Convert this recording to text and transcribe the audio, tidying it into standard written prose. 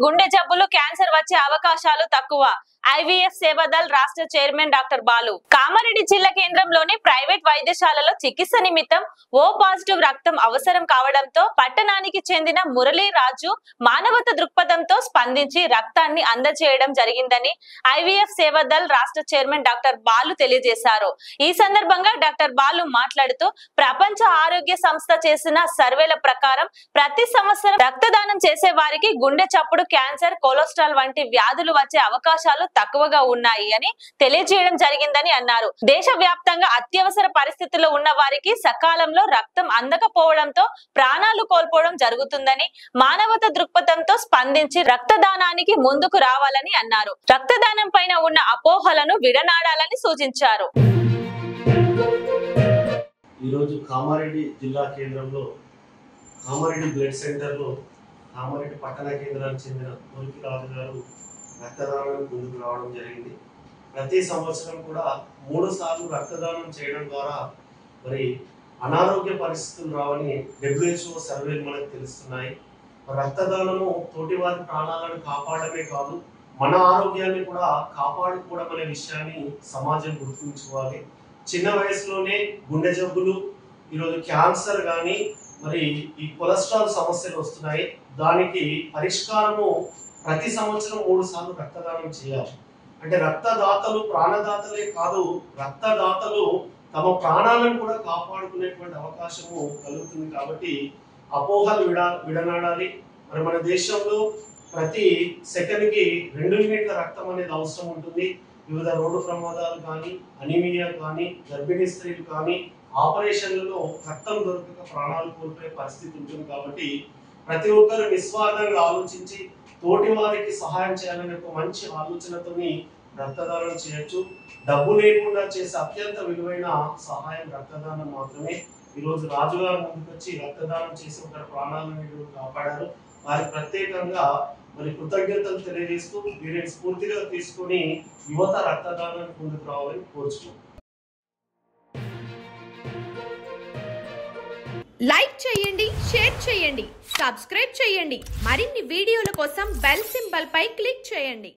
గుండె జబ్బులు క్యాన్సర్ వచ్చే అవకాశాలు తక్కువ. ఐవీఎఫ్ సేవాదల్ రాష్ట్ర చైర్మన్ డాక్టర్ బాలు. కామారెడ్డి జిల్లా కేంద్రంలోని ప్రైవేట్ వైద్యశాలలో చికిత్స నిమిత్తం ఓ పాజిటివ్ రక్తం అవసరం కావడంతో పట్టణానికి చెందిన మురళీ రాజు మానవత దృక్పథంతో స్పందించి రక్తాన్ని అందజేయడం జరిగిందని ఐవీఎఫ్ సేవాదల్ రాష్ట్ర చైర్మన్ డాక్టర్ బాలు తెలియజేశారు. ఈ సందర్భంగా డాక్టర్ బాలు మాట్లాడుతూ ప్రపంచ ఆరోగ్య సంస్థ చేసిన సర్వేల ప్రకారం ప్రతి సంవత్సరం రక్తదానం చేసే వారికి గుండె చప్పుడు, క్యాన్సర్, కొలెస్ట్రాల్ వంటి వ్యాధులు వచ్చే అవకాశాలు తక్కువగా ఉన్నాయి అని తెలియజేయడం జరిగిందని అన్నారు. దేశవ్యాప్తంగా అత్యవసర పరిస్థితుల్లో ఉన్న వారికి సకాలంలో రక్తం అందకపోవడంతో ప్రాణాలు కోల్పోవడం జరుగుతుందని, మానవత దృక్పథంతో స్పందించి రక్తదానానికి ముందుకు రావాలని అన్నారు. రక్తదానం పైన ఉన్న అపోహలను విడనాడాలని సూచించారు. ఈరోజు కామారెడ్డి జిల్లా కేంద్రంలో కామారెడ్డి బ్లడ్ సెంటర్లో కామారెడ్డి పట్టణ కేంద్రానికి చెందిన మురికి రాజు గారు రక్తదానానికి ముందుకు రావడం జరిగింది. ప్రతి సంవత్సరం కూడా 3 సార్లు రక్తదానం చేయడం ద్వారా మరి అనారోగ్య పరిస్థితులు రావని WHO సర్వేలు మనకు తెలుస్తున్నాయి. రక్తదానము తోటివారి ప్రాణాలను కాపాడమే కాదు, మన ఆరోగ్యాన్ని కూడా కాపాడుకోవడం అనే విషయాన్ని సమాజం గుర్తుంచుకోవాలి. చిన్న వయసులోనే గుండె జబ్బులు, ఈరోజు క్యాన్సర్ కానీ మరి ఈ కొలెస్ట్రాల్ సమస్యలు వస్తున్నాయి. దానికి పరిష్కారము ప్రతి సంవత్సరం 3 సార్లు రక్తదానం చేయాలి. అంటే రక్తదాతలు ప్రాణదాతలే కాదు, రక్తదాతలు తమ ప్రాణాలను కూడా కాపాడుకునేటువంటి అవకాశము కలుగుతుంది. కాబట్టి అపోహలు విడనాడాలి. మరి మన దేశంలో ప్రతి సెకండ్కి 2 యూనిట్ల రక్తం అనేది అవసరం ఉంటుంది. వివిధ రోడ్డు ప్రమాదాలు కానీ, అనీమియా కానీ, గర్భిణీ స్త్రీలు కానీ ఆపరేషన్లలో రక్తం దొరకక ప్రాణాలు కోల్పోయే పరిస్థితి ఉంటుంది. కాబట్టి ప్రతి ఒక్కరు నిస్వార్థంగా ఆలోచించి తోటి వారికి సహాయం చేయాలనే ఒక మంచి ఆలోచనతోని రక్తదానం చేయొచ్చు. డబ్బు లేకుండా చేసే అత్యంత విలువైన సహాయం రక్తదానం మాత్రమే. ఈరోజు రాజుగారు ముందుకొచ్చి రక్తదానం చేసి ఒకరి ప్రాణాలను కాపాడారు. వారికి ప్రత్యేకంగా మరి కృతజ్ఞతలు తెలియజేస్తూ వీరిని స్ఫూర్తిగా తీసుకుని యువత రక్తదానానికి ముందుకు రావాలని కోరుచున్నాం. లైక్ చేయండి, షేర్ చేయండి, సబ్స్క్రైబ్ చేయండి. మరిన్ని వీడియోల కోసం బెల్ సింబల్ పై క్లిక్ చేయండి.